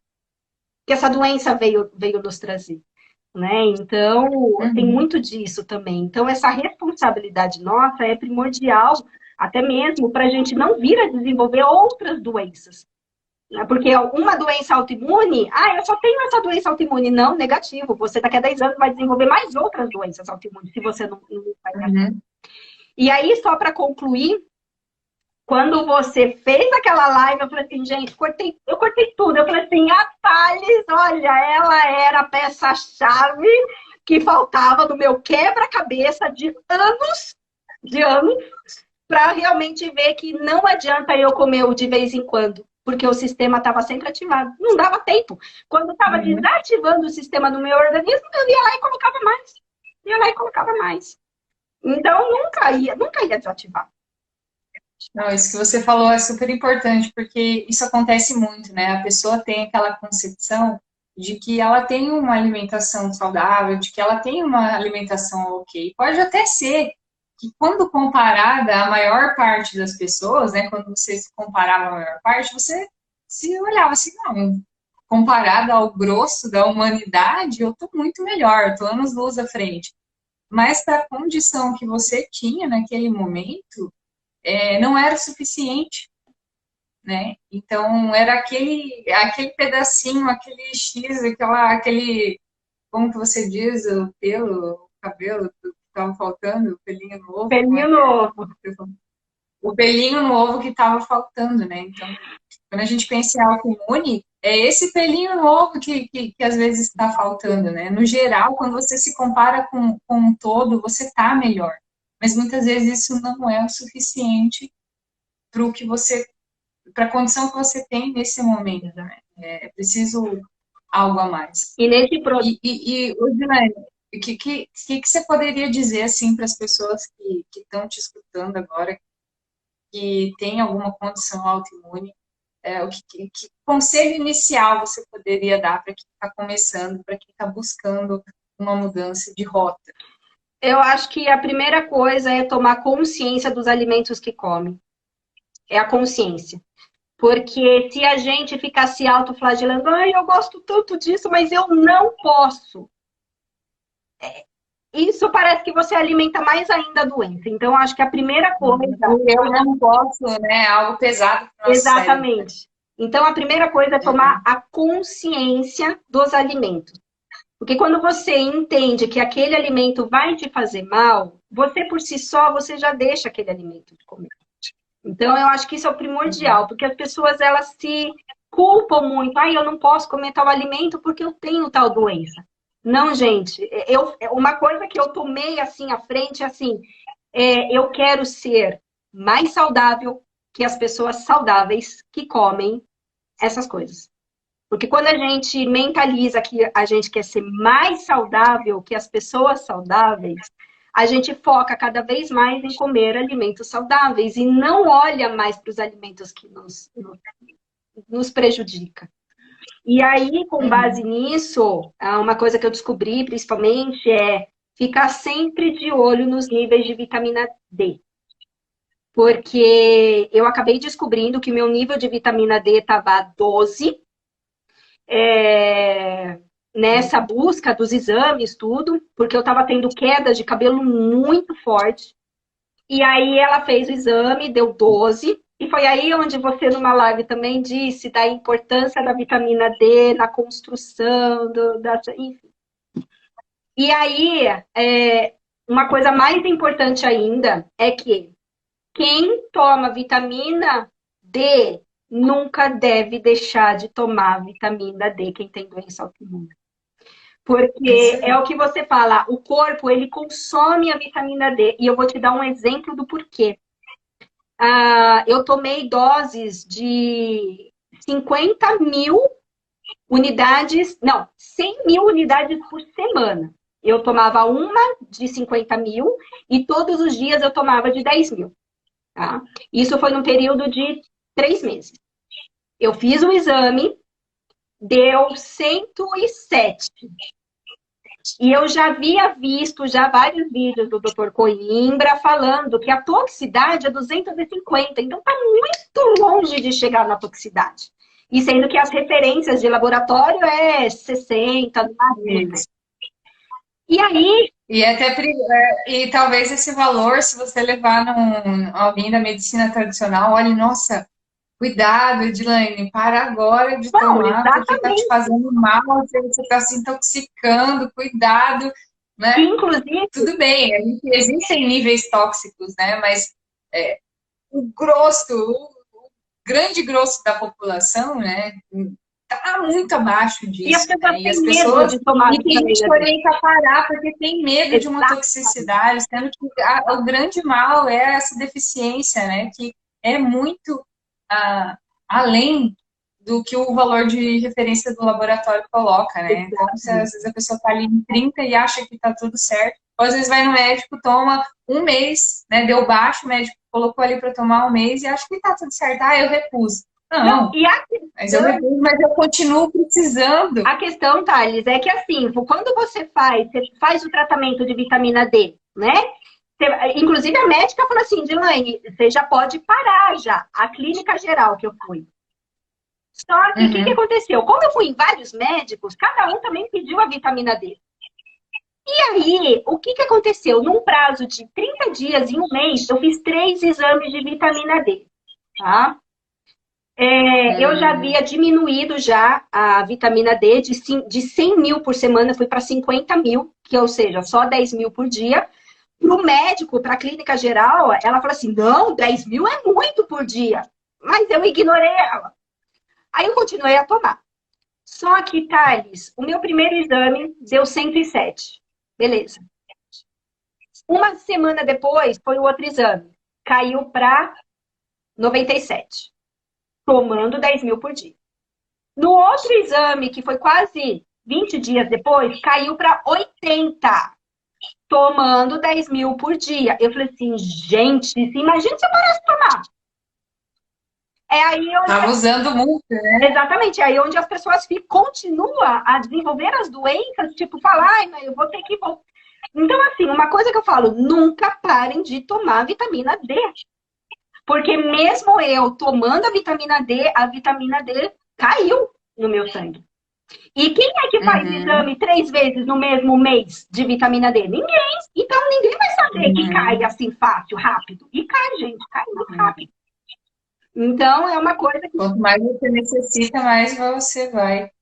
essa doença veio nos trazer, né? Então, tem Uhum. muito disso também. Então, essa responsabilidade nossa é primordial, até mesmo para a gente não vir a desenvolver outras doenças. Né? Porque uma doença autoimune, eu só tenho essa doença autoimune. Não, negativo. Você daqui a 10 anos vai desenvolver mais outras doenças autoimunes, se você não vai. Uhum. E aí, só para concluir, quando você fez aquela live, eu falei assim, gente, eu cortei tudo. Eu falei assim, a Thalys, olha, ela era a peça-chave que faltava no meu quebra-cabeça de anos, para realmente ver que não adianta eu comer o de vez em quando, porque o sistema estava sempre ativado. Não dava tempo. Quando estava Uhum. desativando o sistema no meu organismo, eu ia lá e colocava mais. Ia lá e colocava mais. Então, nunca ia desativar. Não, isso que você falou é super importante, porque isso acontece muito, né? A pessoa tem aquela concepção de que ela tem uma alimentação saudável, de que ela tem uma alimentação ok. Pode até ser que quando comparada à maior parte das pessoas, né? Quando você se comparava à maior parte, você se olhava assim, não, comparada ao grosso da humanidade, eu tô muito melhor, tô anos-luz à frente. Mas para a condição que você tinha naquele momento, não era suficiente, né? Então, era aquele pedacinho, aquele X, aquele, como que você diz, o pelo, o cabelo que estava faltando, o pelinho no ovo, como é Pelinho que é? novo. O pelinho no ovo que estava faltando, né? Então, quando a gente pensa em autoimune, é esse pelinho no ovo que às vezes está faltando, né? No geral, quando você se compara com um todo, você está melhor. Mas muitas vezes isso não é o suficiente para o que você, para a condição que você tem nesse momento, né? É preciso algo a mais. E nesse processo. Odilene, o que você poderia dizer assim para as pessoas que estão te escutando agora, que tem alguma condição autoimune? Que conselho inicial você poderia dar para quem está começando, para quem está buscando uma mudança de rota? Eu acho que a primeira coisa é tomar consciência dos alimentos que come. É a consciência. Porque se a gente ficar se autoflagelando, eu gosto tanto disso, mas eu não posso. Isso parece que você alimenta mais ainda a doença. Então, acho que a primeira coisa. Eu não posso, né? Algo pesado para o nosso cérebro. Exatamente. Então, a primeira coisa é tomar a consciência dos alimentos. Porque quando você entende que aquele alimento vai te fazer mal, você por si só, você já deixa aquele alimento de comer. Então, eu acho que isso é o primordial, porque as pessoas, elas se culpam muito. Eu não posso comer tal alimento porque eu tenho tal doença. Não, gente. Uma coisa que eu tomei assim à frente, assim, eu quero ser mais saudável que as pessoas saudáveis que comem essas coisas. Porque quando a gente mentaliza que a gente quer ser mais saudável que as pessoas saudáveis, a gente foca cada vez mais em comer alimentos saudáveis e não olha mais para os alimentos que nos prejudicam. E aí, com base nisso, uma coisa que eu descobri, principalmente, é ficar sempre de olho nos níveis de vitamina D. Porque eu acabei descobrindo que meu nível de vitamina D estava 12, nessa busca dos exames, tudo, porque eu estava tendo quedas de cabelo muito forte. E aí ela fez o exame, deu 12, e foi aí onde você, numa live, também disse da importância da vitamina D na construção, enfim. E aí, uma coisa mais importante ainda é que quem toma vitamina D nunca deve deixar de tomar vitamina D, quem tem doença autoimune. Porque é o que você fala, o corpo, ele consome a vitamina D. E eu vou te dar um exemplo do porquê. Eu tomei doses de 50 mil unidades, não, 100 mil unidades por semana. Eu tomava uma de 50 mil e todos os dias eu tomava de 10 mil. Tá? Isso foi num período de 3 meses. Eu fiz o exame, deu 107. E eu já havia visto vários vídeos do Dr. Coimbra falando que a toxicidade é 250. Então, está muito longe de chegar na toxicidade. E sendo que as referências de laboratório é 60, no máximo. E aí, E até e talvez esse valor, se você levar alguém da medicina tradicional, olhe, nossa, cuidado, Edilene, para agora de bom, tomar, porque está te exatamente. fazendo mal, você está se intoxicando, cuidado, né? Inclusive, Tudo bem, existem níveis tóxicos, né? Mas o grosso, o grande grosso da população, né? Tá muito abaixo e as disso, pessoas né? E as têm medo pessoas. de tomar E tem gente vitamina que D. orienta a parar porque tem medo de uma Exato. toxicidade, sendo que o grande mal é essa deficiência, né? Que é muito além do que o valor de referência do laboratório coloca, né? Então, às Exatamente. vezes a pessoa está ali em 30 e acha que está tudo certo, ou às vezes vai no médico, toma um mês, né? Deu baixo, o médico colocou ali para tomar um mês e acha que está tudo certo. Ah, eu recuso. Não, Não, e mas eu continuo precisando. a questão, Thales, é que assim, quando você faz o tratamento de vitamina D, né? Inclusive a médica falou assim, Dilane, você já pode parar já. A clínica geral que eu fui. Só que o que Uhum, aconteceu? Como eu fui em vários médicos, cada um também pediu a vitamina D. E aí, o que aconteceu? Num prazo de 30 dias, em um mês, eu fiz 3 exames de vitamina D, tá? Eu já havia diminuído já a vitamina D de 100 mil por semana, fui para 50 mil, ou seja, só 10 mil por dia. Para o médico, para a clínica geral, ela falou assim, não, 10 mil é muito por dia. Mas eu ignorei ela. Aí eu continuei a tomar. Só que, Thales, o meu primeiro exame deu 107. Beleza. Uma semana depois, foi o outro exame. Caiu para 97. Tomando 10 mil por dia. No outro exame, que foi quase 20 dias depois, caiu para 80. Tomando 10 mil por dia. Eu falei assim, gente, imagina se eu parasse de tomar. É aí tava onde, usando muito, né? exatamente, é aí onde as pessoas continuam a desenvolver as doenças, tipo, falar, ai, eu vou ter que voltar. Então, assim, uma coisa que eu falo, nunca parem de tomar vitamina D. Porque mesmo eu tomando a vitamina D caiu no meu sangue. E quem é que faz Uhum, exame 3 vezes no mesmo mês de vitamina D? Ninguém. Então ninguém vai saber que cai uhum, assim fácil, rápido. E cai, gente, cai muito uhum. rápido. Então é uma coisa que. Quanto mais você necessita, mais você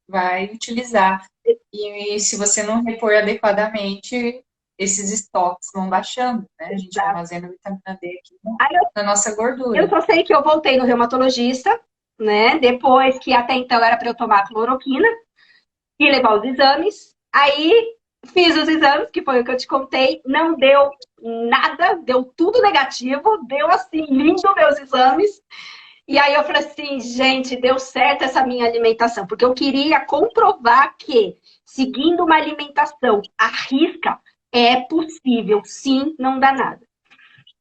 vai utilizar. E se você não repor adequadamente, esses estoques vão baixando, né? A gente armazena vitamina D aqui Aí na nossa eu gordura. só sei que eu voltei no reumatologista, né? Depois que até então era para eu tomar cloroquina e levar os exames. Aí fiz os exames, que foi o que eu te contei, não deu nada, deu tudo negativo, deu assim, lindo meus exames. E aí eu falei assim, gente, deu certo essa minha alimentação, porque eu queria comprovar que seguindo uma alimentação à risca é possível, sim, não dá nada.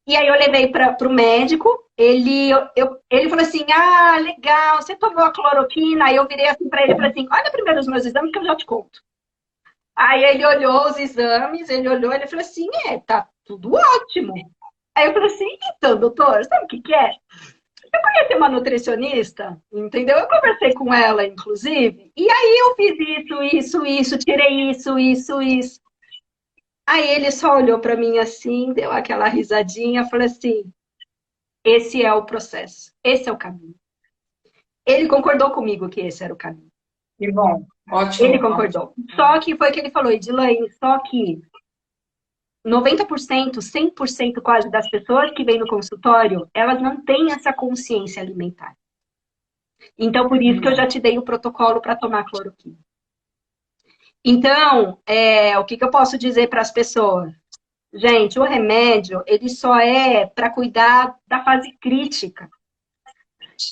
E aí eu levei para o médico, ele falou assim, ah, legal, você tomou a cloroquina? Aí eu virei assim para ele e falei assim, olha primeiro os meus exames que eu já te conto. Aí ele olhou os exames, ele falou assim, tá tudo ótimo. Aí eu falei assim, então, doutor, sabe o que é? Eu conheci uma nutricionista, entendeu? Eu conversei com ela, inclusive, e aí eu fiz isso, tirei isso. Aí ele só olhou para mim assim, deu aquela risadinha, falou assim: esse é o processo, esse é o caminho. Ele concordou comigo que esse era o caminho. Que bom, Ele ótimo, ótimo. concordou. Só que foi o que ele falou, Edilane, só que 90%, 100% quase das pessoas que vêm no consultório, elas não têm essa consciência alimentar. Então, por isso que eu já te dei o protocolo para tomar cloroquina. Então, o que eu posso dizer para as pessoas? Gente, o remédio, ele só é para cuidar da fase crítica.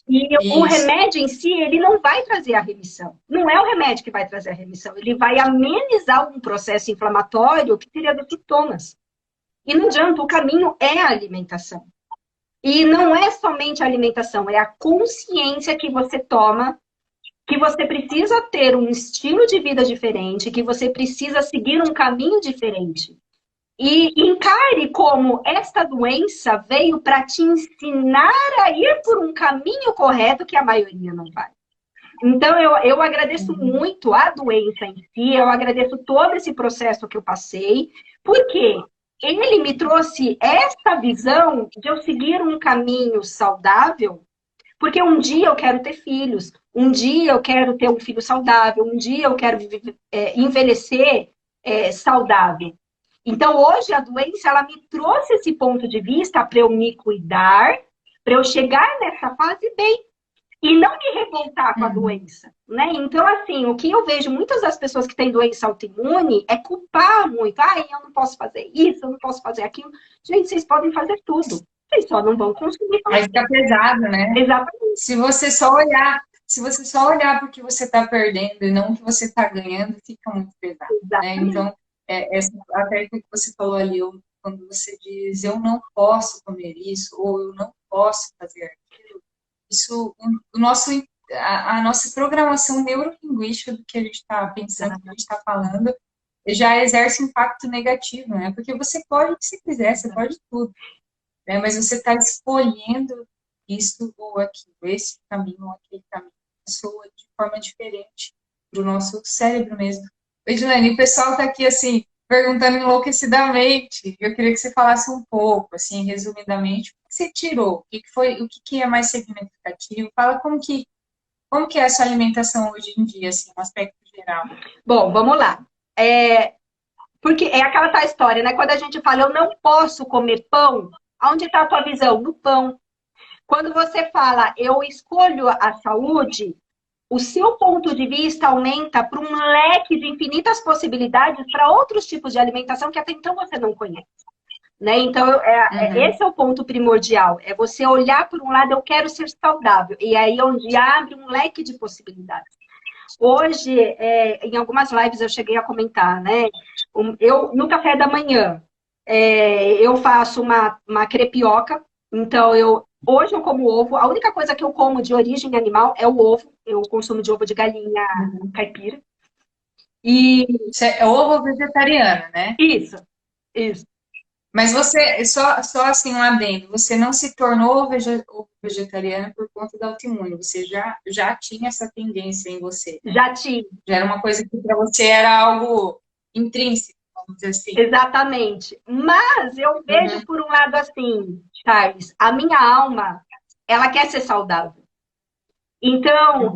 E o Isso. remédio em si, ele não vai trazer a remissão. Não é o remédio que vai trazer a remissão. Ele vai amenizar um processo inflamatório que seria dos sintomas. E não adianta, o caminho é a alimentação. E não é somente a alimentação, é a consciência que você toma que você precisa ter um estilo de vida diferente, que você precisa seguir um caminho diferente. E encare como esta doença veio para te ensinar a ir por um caminho correto que a maioria não vai. Então, eu agradeço muito a doença em si, eu agradeço todo esse processo que eu passei, porque ele me trouxe essa visão de eu seguir um caminho saudável, porque um dia eu quero ter filhos, um dia eu quero ter um filho saudável, um dia eu quero envelhecer saudável. Então, hoje, a doença, ela me trouxe esse ponto de vista para eu me cuidar, para eu chegar nessa fase bem, e não me revoltar com a doença, né? Então, assim, o que eu vejo muitas das pessoas que têm doença autoimune é culpar muito. Ai, eu não posso fazer isso, eu não posso fazer aquilo. Gente, vocês podem fazer tudo. Vocês só não vão conseguir fazer. Aí fica pesado, né? Exatamente. Se você só olhar porque você está perdendo e não o que você está ganhando, fica muito pesado, né? Então, até que você falou ali, quando você diz eu não posso comer isso, ou eu não posso fazer aquilo, isso, a nossa programação neurolinguística do que a gente está pensando, do que a gente está falando, já exerce um impacto negativo, né? Porque você pode o que você quiser, você pode tudo, né? Mas você está escolhendo isso ou aquilo, esse caminho ou aquele caminho, soa de forma diferente para o nosso cérebro mesmo. Edilene, o pessoal está aqui, assim, perguntando enlouquecidamente. Eu queria que você falasse um pouco, assim, resumidamente, o que você tirou? O que é mais significativo? Fala como que é a sua alimentação hoje em dia, assim, no aspecto geral. Bom, vamos lá. Porque é aquela tal história, né? Quando a gente fala, eu não posso comer pão, onde está a tua visão? No pão. Quando você fala, eu escolho a saúde, o seu ponto de vista aumenta para um leque de infinitas possibilidades para outros tipos de alimentação que até então você não conhece. Né? Então, esse é o ponto primordial. É você olhar por um lado, eu quero ser saudável. E aí onde abre um leque de possibilidades. Hoje, em algumas lives eu cheguei a comentar, né? No café da manhã, eu faço uma crepioca. Então, hoje eu como ovo. A única coisa que eu como de origem animal é o ovo. Eu consumo de ovo de galinha caipira. Isso é ovo vegetariano, né? Isso. Mas você, só assim um adendo, você não se tornou vegetariana por conta da autoimune, você já tinha essa tendência em você. Já tinha. Já era uma coisa que para você era algo intrínseco, vamos dizer assim. Exatamente. Mas eu vejo por um lado assim, Charles, a minha alma, ela quer ser saudável. Então,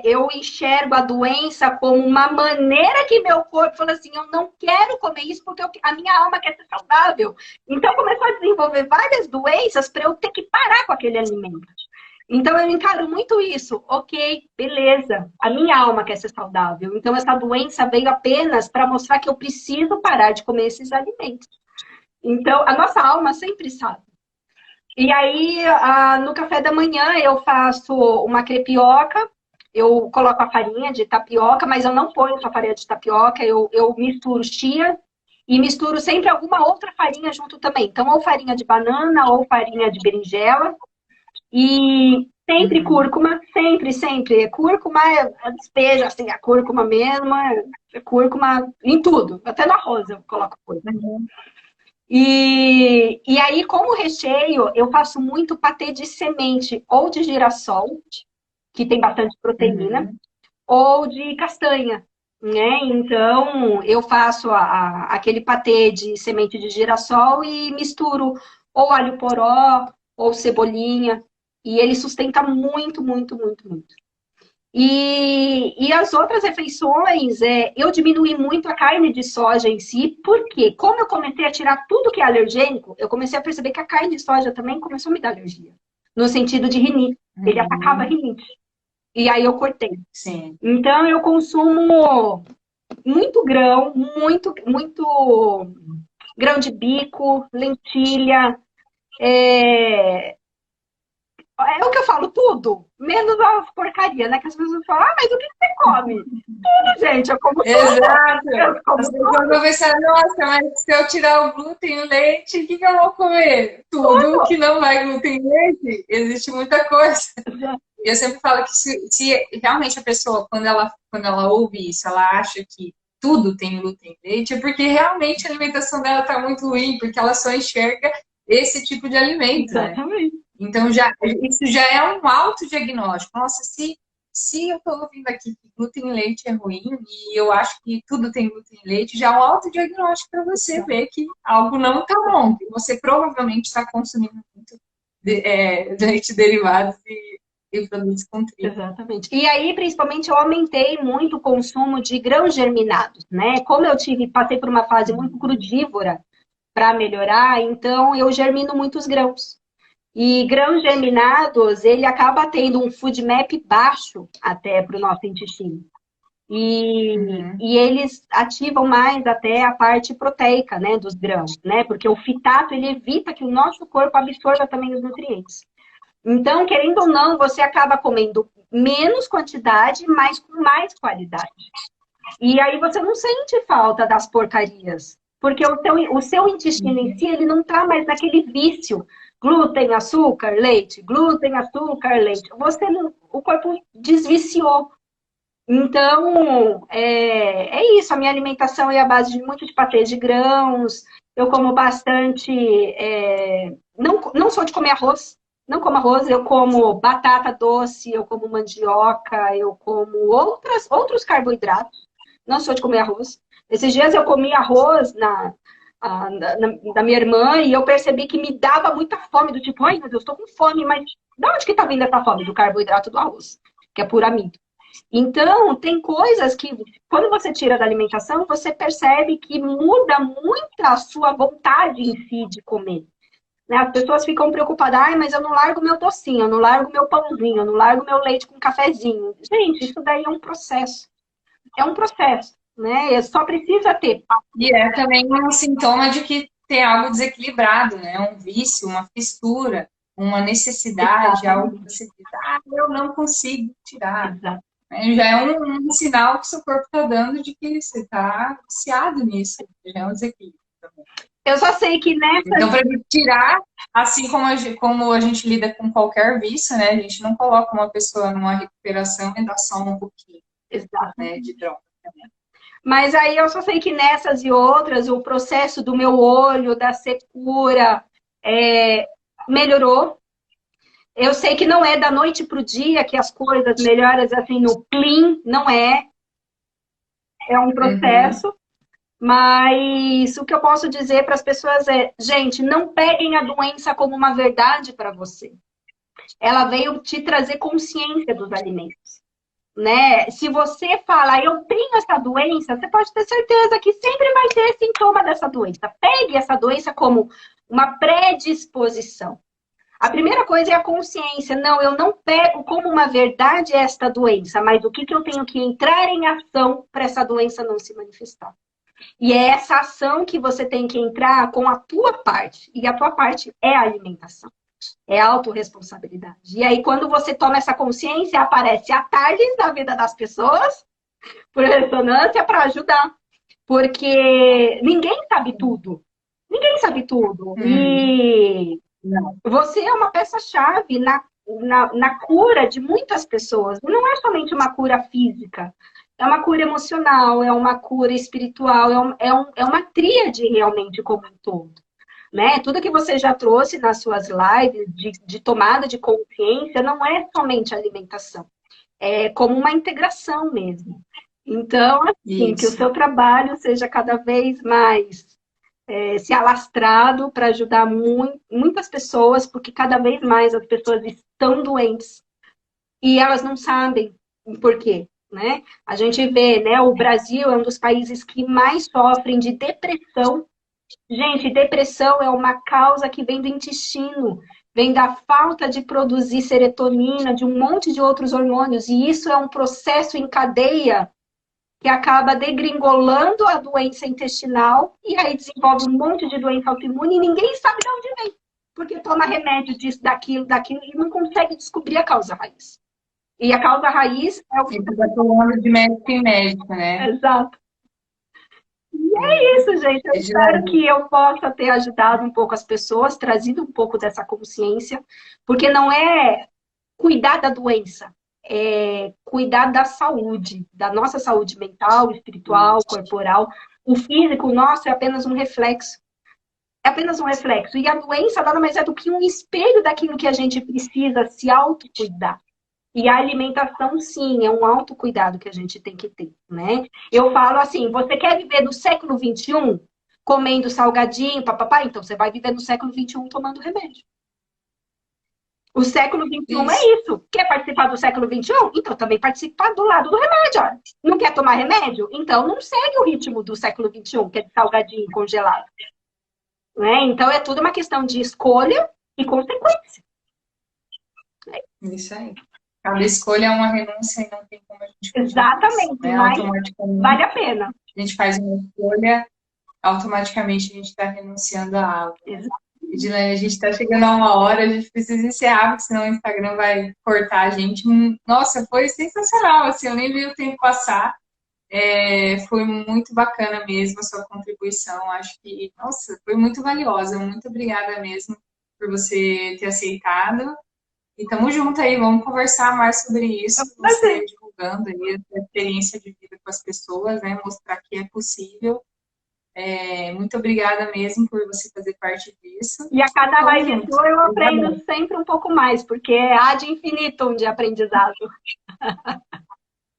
eu enxergo a doença como uma maneira que meu corpo fala assim, eu não quero comer isso porque a minha alma quer ser saudável. Então, começou a desenvolver várias doenças para eu ter que parar com aquele alimento. Então, eu encaro muito isso. Ok, beleza. A minha alma quer ser saudável. Então, essa doença veio apenas para mostrar que eu preciso parar de comer esses alimentos. Então, a nossa alma sempre sabe. E aí, no café da manhã, eu faço uma crepioca. Eu coloco a farinha de tapioca, mas eu não ponho só farinha de tapioca. Eu misturo chia e misturo sempre alguma outra farinha junto também. Então, ou farinha de banana, ou farinha de berinjela. E sempre cúrcuma, sempre. Cúrcuma despeja, assim, a cúrcuma mesmo, cúrcuma em tudo. Até no arroz eu coloco coisa. E aí, como recheio, eu faço muito patê de semente, ou de girassol, que tem bastante proteína, ou de castanha, né? Então, eu faço aquele patê de semente de girassol e misturo ou alho poró, ou cebolinha, e ele sustenta muito. E as outras refeições, eu diminui muito a carne de soja em si, porque como eu comecei a tirar tudo que é alergênico, eu comecei a perceber que a carne de soja também começou a me dar alergia. No sentido de rinite. Ele atacava a rinite. E aí eu cortei. Sim. Então eu consumo muito grão, muito grão de bico, lentilha, é o que eu falo, tudo. Menos as porcarias, né? Que as pessoas falam, mas o que você come? Tudo, gente, eu como tudo. Exato. Eu como As pessoas vão pensar, nossa, mas se eu tirar o glúten e o leite, o que eu vou comer? Tudo que não vai glúten e leite, existe muita coisa. E eu sempre falo que se realmente a pessoa, quando ela ouve isso, ela acha que tudo tem glúten e leite, é porque realmente a alimentação dela está muito ruim, porque ela só enxerga esse tipo de alimento. Exatamente. Né? Então, isso já é um autodiagnóstico. Nossa, se se eu estou ouvindo aqui que glúten em leite é ruim, e eu acho que tudo tem glúten em leite, já é um autodiagnóstico para você ver que algo não está bom, que você provavelmente está consumindo muito leite derivado e produtos com trigo. Exatamente. E aí, principalmente, eu aumentei muito o consumo de grãos germinados, né? Como eu passei por uma fase muito crudívora para melhorar, então eu germino muitos grãos. E grãos germinados, ele acaba tendo um food map baixo até para o nosso intestino. E eles ativam mais até a parte proteica, né, dos grãos, né? Porque o fitato, ele evita que o nosso corpo absorva também os nutrientes. Então, querendo ou não, você acaba comendo menos quantidade, mas com mais qualidade. E aí você não sente falta das porcarias. Porque o seu intestino em si, ele não está mais naquele vício. Glúten, açúcar, leite. Glúten, açúcar, leite. O corpo desviciou. Então, é isso. A minha alimentação é a base de muito de patês de grãos. Eu como bastante... não sou de comer arroz. Não como arroz, eu como batata doce, eu como mandioca, eu como outros carboidratos. Não sou de comer arroz. Esses dias eu comi arroz da minha irmã e eu percebi que me dava muita fome, do tipo, ai meu Deus, estou com fome, mas de onde que está vindo essa fome? Do carboidrato do arroz, que é puro amido. Então, tem coisas que, quando você tira da alimentação, você percebe que muda muito a sua vontade em si de comer. Né? As pessoas ficam preocupadas, ai, mas eu não largo meu docinho, eu não largo meu pãozinho, eu não largo meu leite com cafezinho. Gente, isso daí é um processo. É um processo, né? Só precisa ter. E é também um sintoma de que tem algo desequilibrado, né? Um vício, uma fissura, uma necessidade, algo que você diz, eu não consigo tirar. Exato. Já é um sinal que seu corpo está dando de que você está viciado nisso. Já é um desequilíbrio também. Eu só sei que nessa... Então, para tirar, assim como a gente lida com qualquer vício, né? A gente não coloca uma pessoa numa recuperação e dá só um pouquinho, né, de droga também. Mas aí eu só sei que nessas e outras, o processo do meu olho, da secura, melhorou. Eu sei que não é da noite para o dia que as coisas melhoram assim no clean, não é. É um processo. Mas o que eu posso dizer para as pessoas é, gente, não peguem a doença como uma verdade para você. Ela veio te trazer consciência dos alimentos. Né? Se você fala, eu tenho essa doença, você pode ter certeza que sempre vai ter sintoma dessa doença. Pegue essa doença como uma predisposição. A primeira coisa é a consciência. Não, eu não pego como uma verdade esta doença, mas o que eu tenho que entrar em ação para essa doença não se manifestar. E é essa ação que você tem que entrar com a tua parte. E a tua parte é a alimentação. É a autorresponsabilidade. E aí, quando você toma essa consciência, aparece a Tardes na vida das pessoas, por ressonância, para ajudar. Porque ninguém sabe tudo. Ninguém sabe tudo. E você é uma peça-chave na cura de muitas pessoas. Não é somente uma cura física. É uma cura emocional, é uma cura espiritual, é uma tríade realmente como um todo. Né? Tudo que você já trouxe nas suas lives de tomada de consciência não é somente alimentação. É como uma integração mesmo. Então, assim, que o seu trabalho seja cada vez mais se alastrado para ajudar muitas pessoas, porque cada vez mais as pessoas estão doentes e elas não sabem por quê. Né? A gente vê, né, o Brasil é um dos países que mais sofrem de depressão. Gente, depressão é uma causa que vem do intestino, vem da falta de produzir serotonina, de um monte de outros hormônios, e isso é um processo em cadeia que acaba degringolando a doença intestinal, e aí desenvolve um monte de doença autoimune e ninguém sabe de onde vem, porque toma remédio disso, daquilo, e não consegue descobrir a causa raiz. E a causa raiz é o que está falando de médico em médico, né? Exato. E é isso, gente. Eu espero que eu possa ter ajudado um pouco as pessoas, trazido um pouco dessa consciência, porque não é cuidar da doença, é cuidar da saúde, da nossa saúde mental, espiritual, corporal. O físico nosso é apenas um reflexo. É apenas um reflexo. E a doença nada mais é do que um espelho daquilo que a gente precisa se autocuidar. E a alimentação, sim, é um autocuidado que a gente tem que ter, né? Eu falo assim, você quer viver no século XXI comendo salgadinho, papapá? Então você vai viver no século XXI tomando remédio. O século XXI Isso. é isso. Quer participar do século XXI? Então também participa do lado do remédio. Ó. Não quer tomar remédio? Então não segue o ritmo do século XXI, que é de salgadinho congelado. Né? Então é tudo uma questão de escolha e consequência. Isso aí. Cada escolha é uma renúncia e não tem como a gente fugir disso, Exatamente, né? mas Automaticamente vale a pena. a gente faz uma escolha, automaticamente a gente está renunciando a algo. Edilene, a gente está chegando a 1 hora, a gente precisa encerrar, porque senão o Instagram vai cortar a gente. Nossa, foi sensacional, assim, eu nem vi o tempo passar. Foi muito bacana mesmo a sua contribuição. Acho que, nossa, foi muito valiosa. Muito obrigada mesmo por você ter aceitado. E tamo junto aí, vamos conversar mais sobre isso, você divulgando aí a sua experiência de vida com as pessoas, né? Mostrar que é possível. Muito obrigada mesmo por você fazer parte disso. E a cada Tamo live junto. sua eu aprendo sempre um pouco mais, porque é ad infinitum de aprendizado.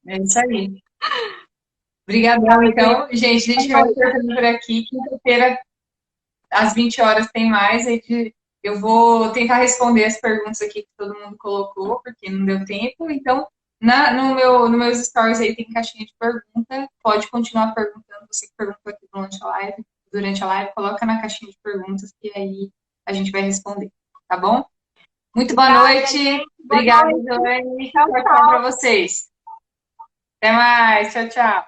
É isso aí. Obrigadão, então. Gente, a gente vai cortando por aqui. Quinta-feira, às 20 horas, tem mais. Eu vou tentar responder as perguntas aqui que todo mundo colocou, porque não deu tempo. Então, nos meus stories aí tem caixinha de pergunta. Pode continuar perguntando. Você que perguntou aqui durante a live, coloca na caixinha de perguntas que aí a gente vai responder. Tá bom? Muito boa noite. Obrigada, Joane. Tchau para vocês. Até mais. Tchau, tchau.